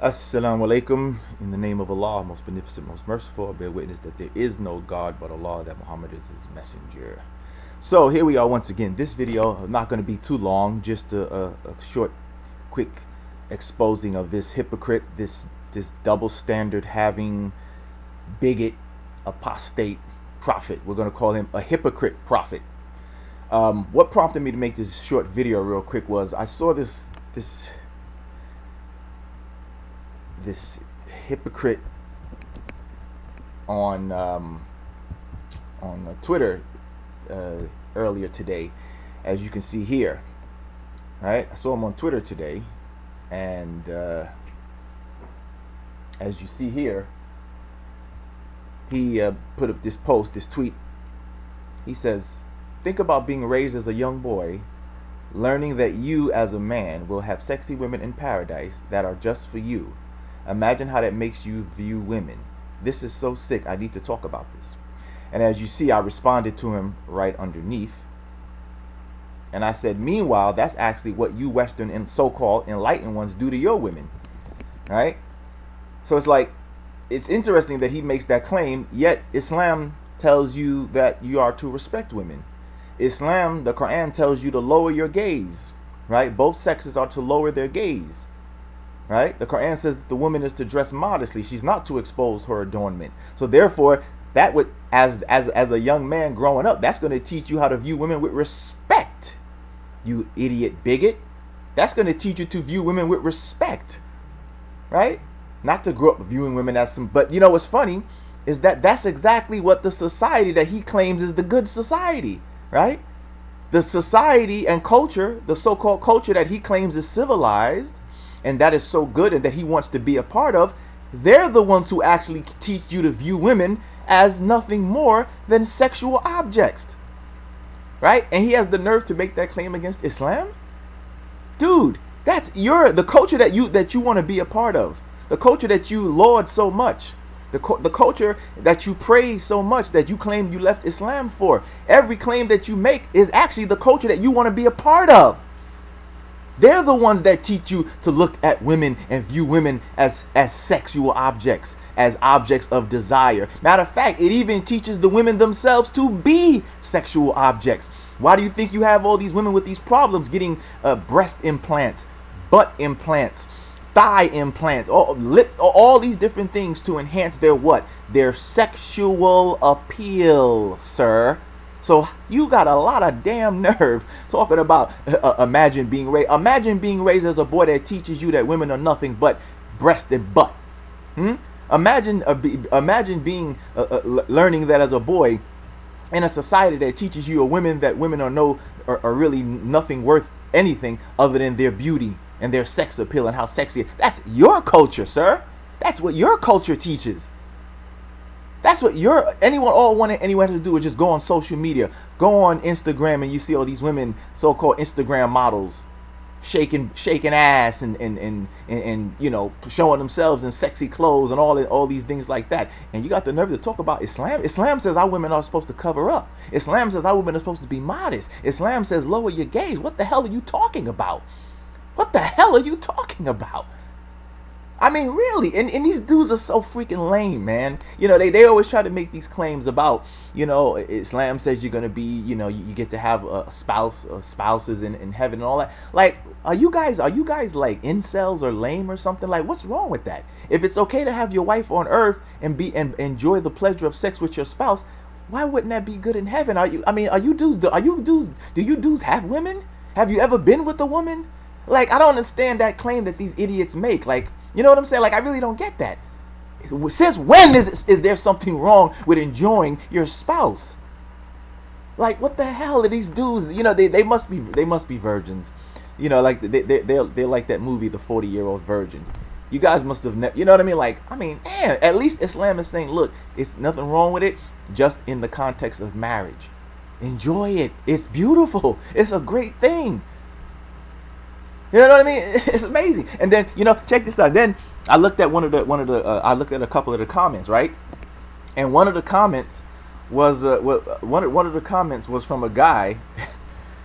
Assalamu alaikum. In the name of Allah, most beneficent, most merciful, I bear witness that there is no God but Allah, that Muhammad is his messenger. So here we are once again. This video, not going to be too long, just a short, quick exposing of this hypocrite, this double standard having bigot, apostate prophet. We're going to call him a hypocrite prophet. What prompted me to make this short video real quick was I saw this hypocrite on Twitter earlier today, as you can see here. Right, I saw him on Twitter today, and as you see here, he put up this post, this tweet. He says, "Think about being raised as a young boy, learning that you as a man will have sexy women in paradise that are just for you. Imagine how that makes you view women. This is so sick. I need to talk about this." And as you see, I responded to him right underneath. And I said, meanwhile, that's actually what you Western and so-called enlightened ones do to your women. Right? So it's like, it's interesting that he makes that claim, yet Islam tells you that you are to respect women. Islam, the Quran, tells you to lower your gaze. Right? Both sexes are to lower their gaze. Right? The Quran says that the woman is to dress modestly. She's not to expose her adornment. So therefore, that would, as a young man growing up, that's going to teach you how to view women with respect. You idiot bigot. That's going to teach you to view women with respect. Right? Not to grow up viewing women as some, but you know what's funny is that that's exactly what the society that he claims is the good society, right? The society and culture, the so-called culture that he claims is civilized, and that is so good and that he wants to be a part of, they're the ones who actually teach you to view women as nothing more than sexual objects. Right? And he has the nerve to make that claim against Islam? Dude, that's the culture that you want to be a part of. The culture that you laud so much. The culture that you praise so much that you claim you left Islam for. Every claim that you make is actually the culture that you want to be a part of. They're the ones that teach you to look at women and view women as sexual objects, as objects of desire. Matter of fact, it even teaches the women themselves to be sexual objects. Why do you think you have all these women with these problems getting breast implants, butt implants, thigh implants, all these different things to enhance their what? Their sexual appeal, sir. So you got a lot of damn nerve talking about imagine being raised as a boy that teaches you that women are nothing but breast and butt. Imagine being learning that as a boy in a society that teaches you that women are really nothing worth anything other than their beauty and their sex appeal and how sexy. That's your culture, sir. That's what your culture teaches. That's what anyone has to do is just go on social media, go on Instagram, and you see all these women, so-called Instagram models, shaking ass and you know, showing themselves in sexy clothes and all these things like that. And you got the nerve to talk about Islam. Islam says our women are supposed to cover up. Islam says our women are supposed to be modest. Islam says lower your gaze. What the hell are you talking about? What the hell are you talking about? I mean, really, and these dudes are so freaking lame, man. You know, they always try to make these claims about, you know, Islam says you're going to be, you know, you get to have a spouses in heaven and all that. Like, are you guys like incels or lame or something? Like, what's wrong with that? If it's okay to have your wife on earth and enjoy the pleasure of sex with your spouse, why wouldn't that be good in heaven? Do you dudes have women? Have you ever been with a woman? Like, I don't understand that claim that these idiots make. Like, you know what I'm saying? Like, I really don't get that. Since when is there something wrong with enjoying your spouse? Like, what the hell are these dudes? You know, they must be virgins. You know, like they're like that movie, The 40-Year-Old Virgin. You guys must have you know what I mean? Like, I mean, man, at least Islam is saying, look, it's nothing wrong with it, just in the context of marriage. Enjoy it. It's beautiful. It's a great thing. You know what I mean? It's amazing. And then, you know, check this out. Then I looked at I looked at a couple of the comments, right? And one of the comments was from a guy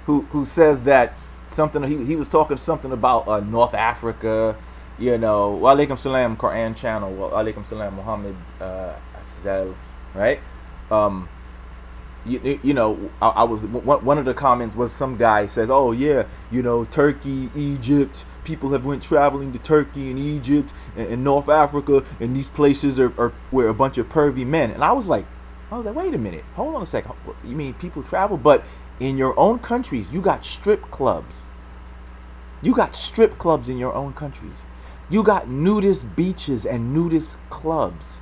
who says that something he was talking something about North Africa You know, wa alaikum salam Quran channel, wa alaikum salam Muhammad Afzal, right? Um, you know, I was one of the comments was some guy says, oh yeah, you know, Turkey, Egypt, people have went traveling to Turkey and Egypt and North Africa, and these places are where a bunch of pervy men. And I was like, wait a minute, hold on a second. You mean people travel, but in your own countries you got strip clubs. You got strip clubs in your own countries. You got nudist beaches and nudist clubs.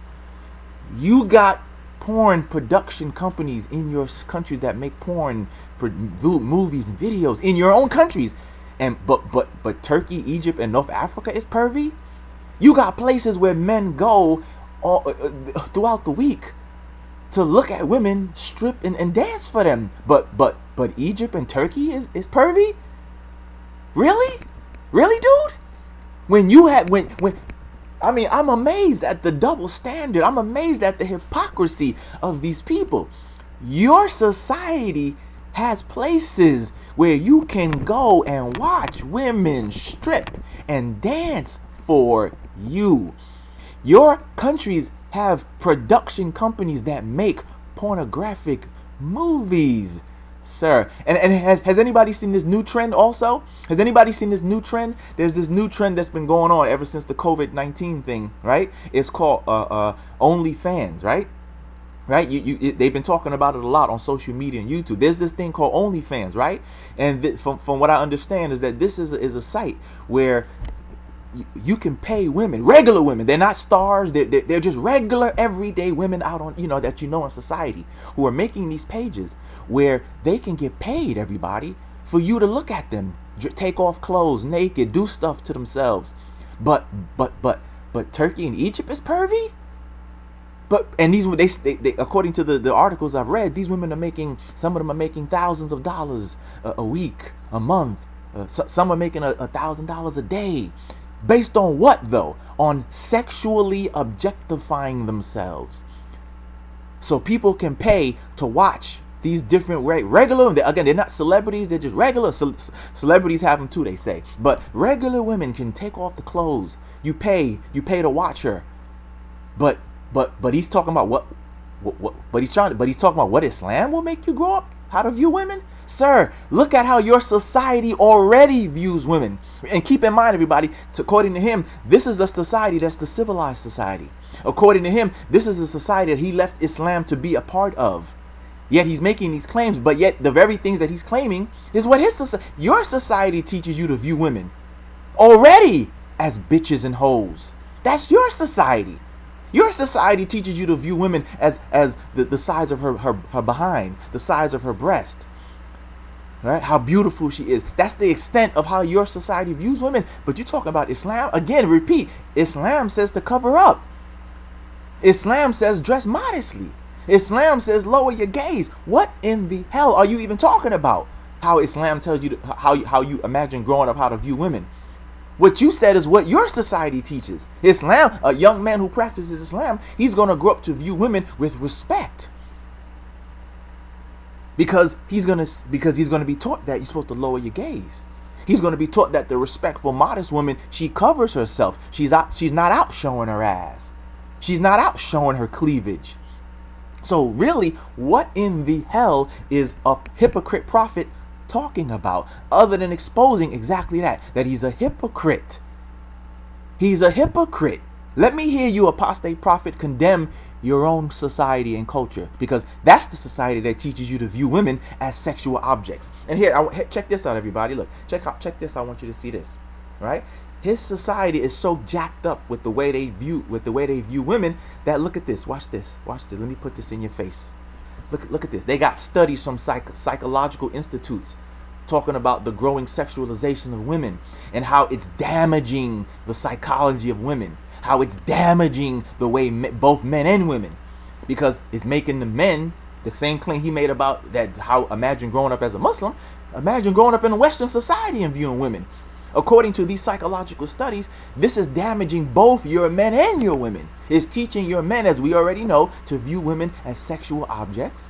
You got porn production companies in your countries that make porn movies and videos in your own countries. And but Turkey, Egypt, and North Africa is pervy. You got places where men go throughout the week to look at women strip and dance for them. But Egypt and Turkey is pervy? Really? Really, dude? When you had when I mean, I'm amazed at the double standard. I'm amazed at the hypocrisy of these people. Your society has places where you can go and watch women strip and dance for you. Your countries have production companies that make pornographic movies, sir. And has anybody seen this new trend also? Has anybody seen this new trend? There's this new trend that's been going on ever since the COVID-19 thing, right? It's called OnlyFans, right? Right? They've been talking about it a lot on social media and YouTube. There's this thing called OnlyFans, right? And from what I understand is that this is a site where you can pay women, regular women. They're not stars. They're just regular, everyday women out on, you know, that you know in society, who are making these pages where they can get paid, everybody, for you to look at them, take off clothes, naked, do stuff to themselves. But Turkey and Egypt is pervy. And these they according to the articles I've read, these women are making, some of them are making thousands of dollars a week, a month. Some are making $1,000 a day. Based on what, though? On sexually objectifying themselves. So people can pay to watch these different regular, again, they're not celebrities, they're just regular. Celebrities have them too, they say. But regular women can take off the clothes. You pay to watch her. But he's talking about what he's talking about what Islam will make you grow up, how to view women. Sir, look at how your society already views women. And keep in mind, everybody, according to him, this is a society that's the civilized society. According to him, this is a society that he left Islam to be a part of. Yet he's making these claims, but yet the very things that he's claiming is what your society teaches you to view women already as bitches and hoes. That's your society. Your society teaches you to view women as the size of her behind, the size of her breast. Right? How beautiful she is. That's the extent of how your society views women. But you talk about Islam, again, repeat, Islam says to cover up. Islam says dress modestly. Islam says lower your gaze. What in the hell are you even talking about? How Islam tells you how you imagine growing up how to view women. What you said is what your society teaches. Islam, a young man who practices Islam, he's going to grow up to view women with respect. Because he's gonna be taught that you're supposed to lower your gaze. He's gonna be taught that the respectful, modest woman, she covers herself. She's not out showing her ass. She's not out showing her cleavage. So really, what in the hell is a hypocrite prophet talking about, other than exposing exactly that he's a hypocrite? He's a hypocrite. Let me hear you, apostate prophet, condemn your own society and culture, because that's the society that teaches you to view women as sexual objects. And here, check this out, everybody. Look, check this. I want you to see this. Right? His society is so jacked up with the way they view women that, look at this. Watch this. Watch this. Let me put this in your face. Look at this. They got studies from psychological institutes talking about the growing sexualization of women and how it's damaging the psychology of women. How it's damaging the way both men and women, because it's making the men, the same claim he made about that, how imagine growing up as a Muslim, imagine growing up in a Western society and viewing women. According to these psychological studies, this is damaging both your men and your women. It's teaching your men, as we already know, to view women as sexual objects,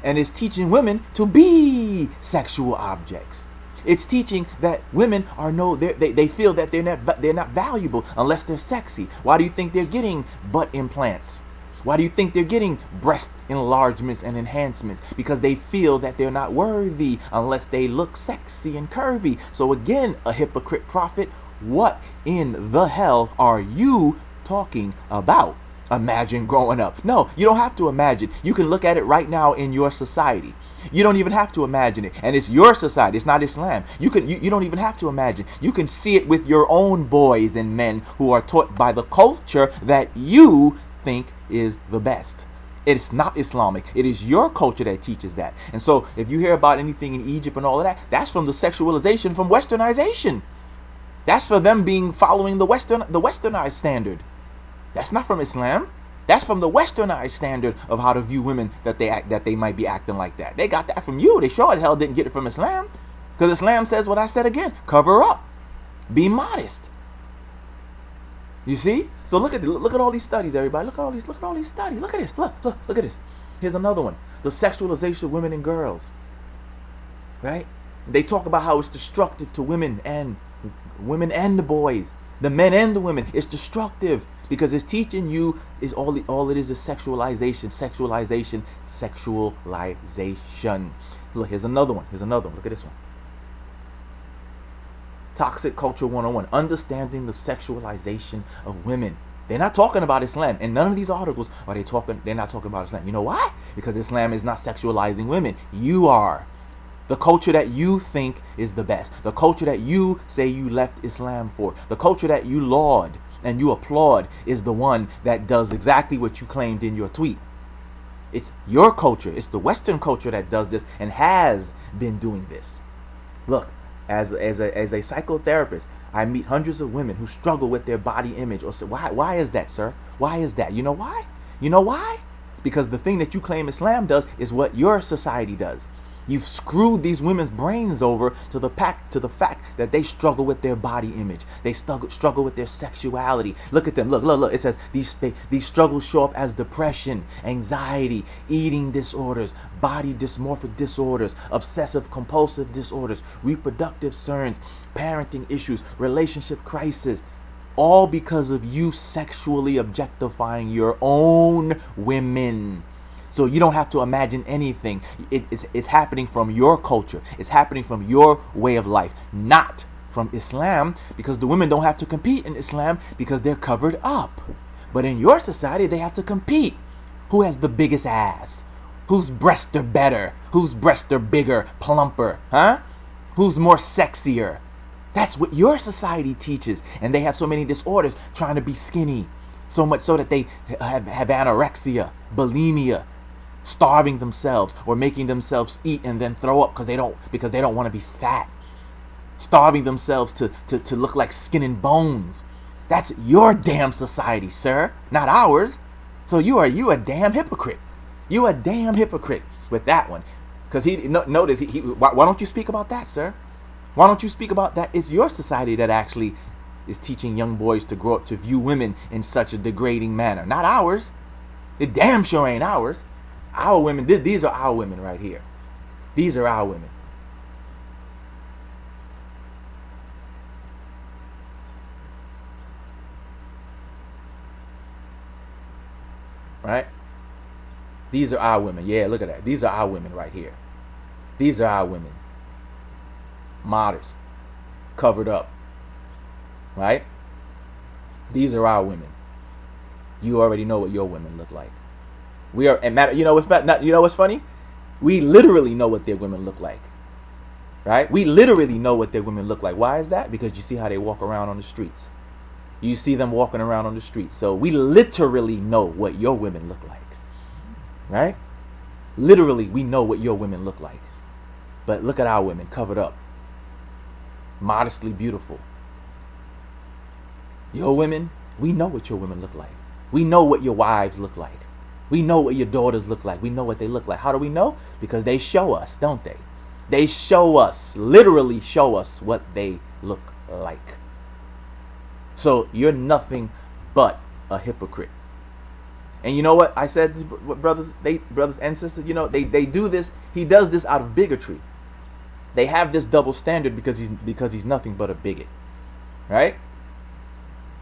and it's teaching women to be sexual objects. It's teaching that women are they feel that they're not valuable unless they're sexy. Why do you think they're getting butt implants? Why do you think they're getting breast enlargements and enhancements? Because they feel that they're not worthy unless they look sexy and curvy. So again, a hypocrite prophet, what in the hell are you talking about? Imagine growing up. No, you don't have to imagine. You can look at it right now in your society. You don't even have to imagine it. And it's your society. It's not Islam. You don't even have to imagine. You can see it with your own boys and men who are taught by the culture that you think is the best. It's not Islamic. It is your culture that teaches that. And so if you hear about anything in Egypt and all of that, that's from the sexualization, from westernization. That's for them following the westernized standard. That's not from Islam. That's from the westernized standard of how to view women, that they might be acting like that. They got that from you. They sure as hell didn't get it from Islam. Because Islam says what I said again. Cover up. Be modest. You see? So look at all these studies, everybody. Look at all these studies. Look at this. Look at this. Here's another one. The sexualization of women and girls. Right? They talk about how it's destructive to women and the boys, the men and the women. It's destructive because it's teaching you is all it is sexualization. Look, here's another one. Look at this one. Toxic Culture 101, understanding the sexualization of women. They're not talking about Islam. In none of these articles they're not talking about Islam. You know why? Because Islam is not sexualizing women. You are. The culture that you think is the best. The culture that you say you left Islam for. The culture that you laud and you applaud is the one that does exactly what you claimed in your tweet. It's your culture. It's the Western culture that does this and has been doing this. Look, as a psychotherapist, I meet hundreds of women who struggle with their body image. Or say, why is that, sir? Why is that? You know why? You know why? Because the thing that you claim Islam does is what your society does. You've screwed these women's brains over to the fact that they struggle with their body image. They struggle with their sexuality. Look at them. Look. It says these struggles show up as depression, anxiety, eating disorders, body dysmorphic disorders, obsessive compulsive disorders, reproductive concerns, parenting issues, relationship crisis. All because of you sexually objectifying your own women. So you don't have to imagine anything. It's happening from your culture. It's happening from your way of life, not from Islam, because the women don't have to compete in Islam because they're covered up. But in your society, they have to compete. Who has the biggest ass? Whose breasts are better? Whose breasts are bigger, plumper? Huh? Who's more sexier? That's what your society teaches. And they have so many disorders trying to be skinny. So much so that they have anorexia, bulimia, starving themselves or making themselves eat and then throw up because they don't want to be fat, starving themselves to look like skin and bones. That's your damn society, sir, not ours. So you a damn hypocrite. You a damn hypocrite with that one. Because notice why don't you speak about that, sir? Why don't you speak about that? It's your society that actually is teaching young boys to grow up to view women in such a degrading manner, not ours. It damn sure ain't ours. Our women, these are our women right here. These are our women. Right? These are our women. Yeah, look at that. These are our women right here. These are our women. Modest. Covered up. Right? These are our women. You already know what your women look like. We are, and matter. You know what's funny? We literally know what their women look like, right? We literally know what their women look like. Why is that? Because you see how they walk around on the streets. You see them walking around on the streets. So we literally know what your women look like, right? Literally, we know what your women look like. But look at our women, covered up, modestly beautiful. Your women, we know what your women look like. We know what your wives look like. We know what your daughters look like. We know what they look like. How do we know? Because they show us, don't they? They show us, literally show us what they look like. So you're nothing but a hypocrite. And you know what I said, brothers and sisters, they do this. He does this out of bigotry. They have this double standard because he's nothing but a bigot, right?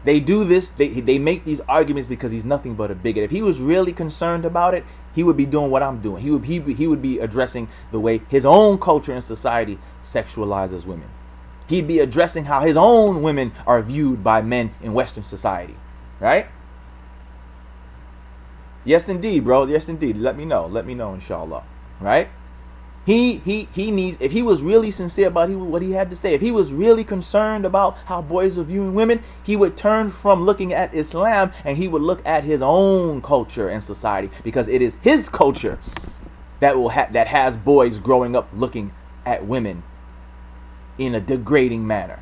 They do this. They make these arguments because he's nothing but a bigot. If he was really concerned about it, he would be doing what I'm doing. He would be addressing the way his own culture and society sexualizes women. He'd be addressing how his own women are viewed by men in Western society, right? Yes, indeed, bro. Yes, indeed. Let me know. Let me know, inshallah. Right? He needs, if he was really sincere about what he had to say, if he was really concerned about how boys are viewing women, he would turn from looking at Islam and he would look at his own culture and society, because it is his culture that that has boys growing up looking at women in a degrading manner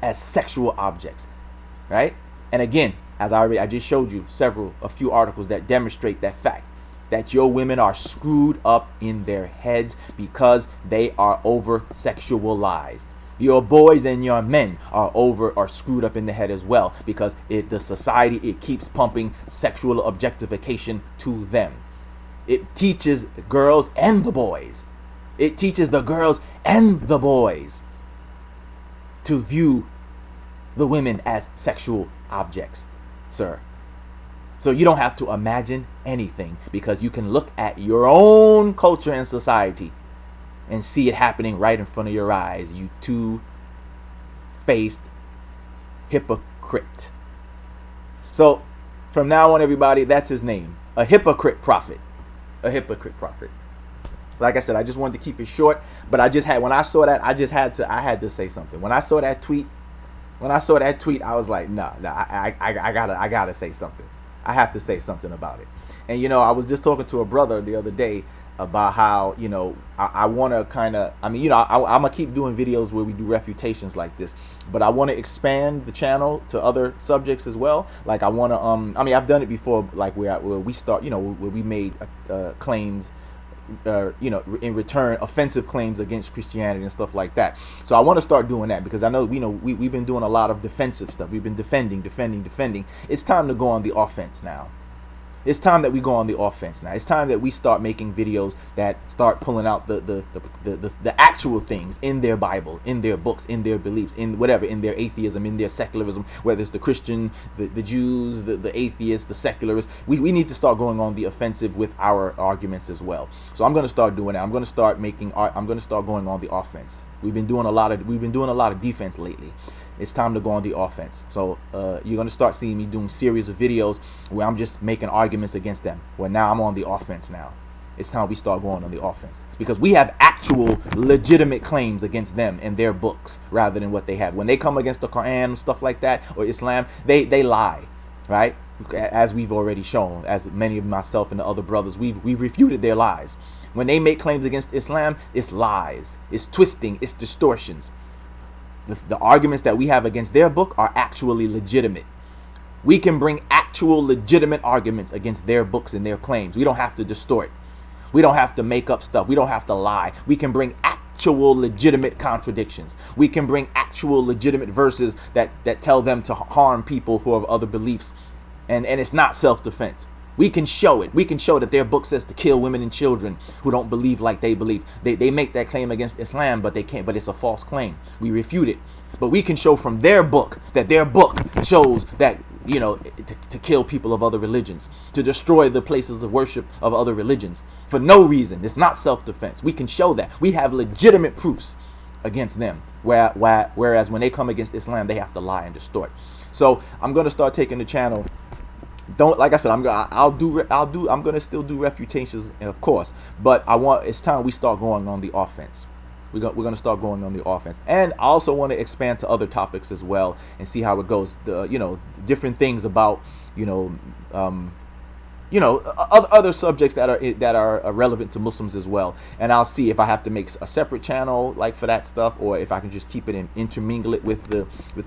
as sexual objects, right? And again, as I just showed you a few articles that demonstrate that fact, that your women are screwed up in their heads because they are over sexualized. Your boys and your men are screwed up in the head as well, because the society, it keeps pumping sexual objectification to them. It teaches girls and the boys. It teaches the girls and the boys to view the women as sexual objects, sir. So you don't have to imagine anything, because you can look at your own culture and society and see it happening right in front of your eyes, you two-faced hypocrite. So from now on, everybody, that's his name, a hypocrite prophet. A hypocrite prophet. Like I said, I just wanted to keep it short, but when I saw that, I had to say something. When I saw that tweet, I was like, I gotta say something. I have to say something about it. And, I was just talking to a brother the other day about how, I want to kind of, I'm going to keep doing videos where we do refutations like this, but I want to expand the channel to other subjects as well. Like I want to, I've done it before, like where we start, where we made claims, in return, offensive claims against Christianity and stuff like that. So I want to start doing that, because I know, we've been doing a lot of defensive stuff. We've been defending. It's time to go on the offense now. It's time that we go on the offense now. It's time that we start making videos that start pulling out the actual things in their Bible, in their books, in their beliefs, in whatever, in their atheism, in their secularism, whether it's the Christian, the Jews, the atheists, the secularists. We need to start going on the offensive with our arguments as well. So I'm going to start doing that. I'm going to start going on the offense. We've been doing a lot of defense lately. It's time to go on the offense. So you're going to start seeing me doing series of videos where I'm just making arguments against them. Well, now I'm on the offense now. It's time we start going on the offense, because we have actual legitimate claims against them and their books rather than what they have. When they come against the Quran and stuff like that, or Islam, they lie, right? As we've already shown, as many of myself and the other brothers, we've refuted their lies. When they make claims against Islam, it's lies, it's twisting, it's distortions. The arguments that we have against their book are actually legitimate. We can bring actual legitimate arguments against their books and their claims. We don't have to distort. We don't have to make up stuff. We don't have to lie. We can bring actual legitimate contradictions. We can bring actual legitimate verses that tell them to harm people who have other beliefs. And it's not self-defense. We can show it. We can show that their book says to kill women and children who don't believe like they believe. They make that claim against Islam, but they can't. But it's a false claim. We refute it. But we can show from their book that their book shows that, to kill people of other religions, to destroy the places of worship of other religions for no reason. It's not self-defense. We can show that. We have legitimate proofs against them. Whereas when they come against Islam, they have to lie and distort. So I'm going to start taking the channel. Like I said, I'm gonna still do refutations, of course, but it's time we start going on the offense. We're gonna start going on the offense, and I also want to expand to other topics as well and see how it goes. Different things about other subjects that are relevant to Muslims as well. And I'll see if I have to make a separate channel like for that stuff, or if I can just keep it and intermingle it with the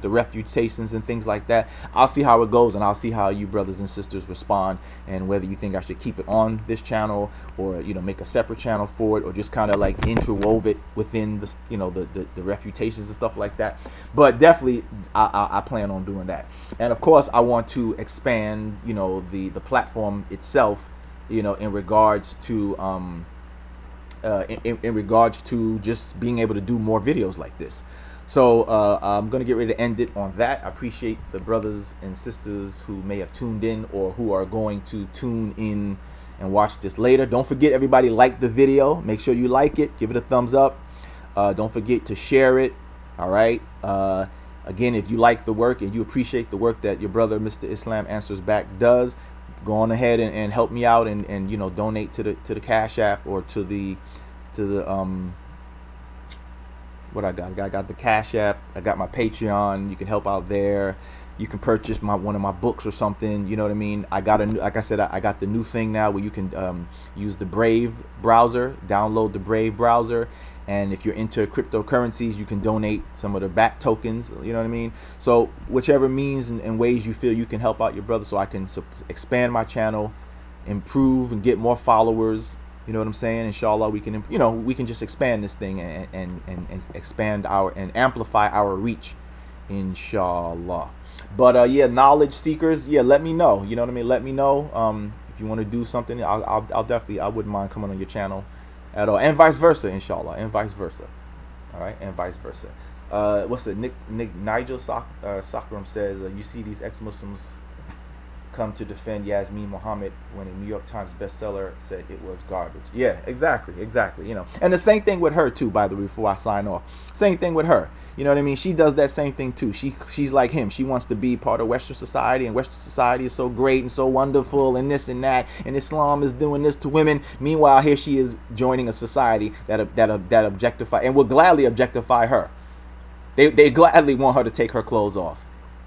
refutations and things like that. I'll see how it goes, and I'll see how you brothers and sisters respond, and whether you think I should keep it on this channel, or make a separate channel for it, or just kind of like interwove it within the refutations and stuff like that. But definitely I plan on doing that. And of course I want to expand the platform itself, in regards to in regards to just being able to do more videos like this. So I'm going to get ready to end it on that. I appreciate the brothers and sisters who may have tuned in or who are going to tune in and watch this later. Don't forget, everybody, like the video. Make sure you like it. Give it a thumbs up. Don't forget to share it. All right. Again, if you like the work and you appreciate the work that your brother, Mr. Islam Answers Back, does, go on ahead and help me out and you know, donate to the Cash App or to the what I got the Cash App. I got my Patreon. You can help out there. You can purchase one of my books or something. You know what I mean? I got like I said, I got the new thing now where you can use the Brave browser, download the Brave browser, and if you're into cryptocurrencies, you can donate some of the back tokens. You know what I mean? So whichever means and ways you feel you can help out your brother, so I can expand my channel, improve and get more followers. You know what I'm saying? Inshallah, we can, you know, we can just expand this thing and expand and amplify our reach, inshallah. But yeah, knowledge seekers, yeah, let me know. You know what I mean? Let me know if you want to do something. I'll definitely, I wouldn't mind coming on your channel at all, and vice versa, inshallah, and vice versa. All right, and vice versa. What's it? Nigel Sakram says, you see these ex-Muslims come to defend Yasmin Mohammed when a New York Times bestseller said it was garbage. Yeah, exactly. You know, and the same thing with her too, by the way, before I sign off. Same thing with her. You know what I mean? She does that same thing too. She's like him. She wants to be part of Western society, and Western society is so great and so wonderful and this and that, and Islam is doing this to women. Meanwhile, here she is joining a society that objectify and will gladly objectify her. They gladly want her to take her clothes off.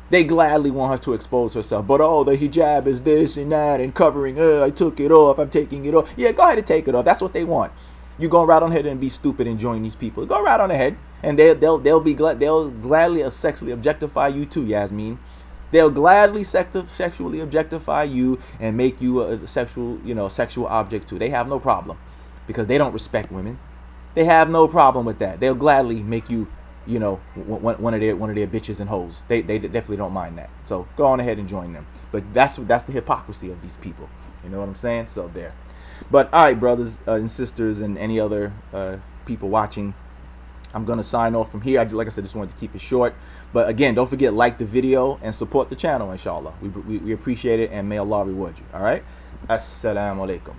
They gladly want her to expose herself. But oh, the hijab is this and that and covering. I took it off. I'm taking it off. Yeah, go ahead and take it off. That's what they want. You go right on ahead and be stupid and join these people. Go right on ahead, and they'll gladly sexually objectify you too, Yasmin. They'll gladly sexually objectify you and make you a sexual object too. They have no problem, because they don't respect women. They have no problem with that. They'll gladly make you, you know, one of their bitches and hoes. They definitely don't mind that. So go on ahead and join them. But that's the hypocrisy of these people. You know what I'm saying? So there. But all right, brothers and sisters and any other people watching, I'm gonna sign off from here. Like I said, just wanted to keep it short. But again, don't forget, like the video and support the channel, inshallah. We appreciate it, and may Allah reward you. All right. Assalamu alaikum.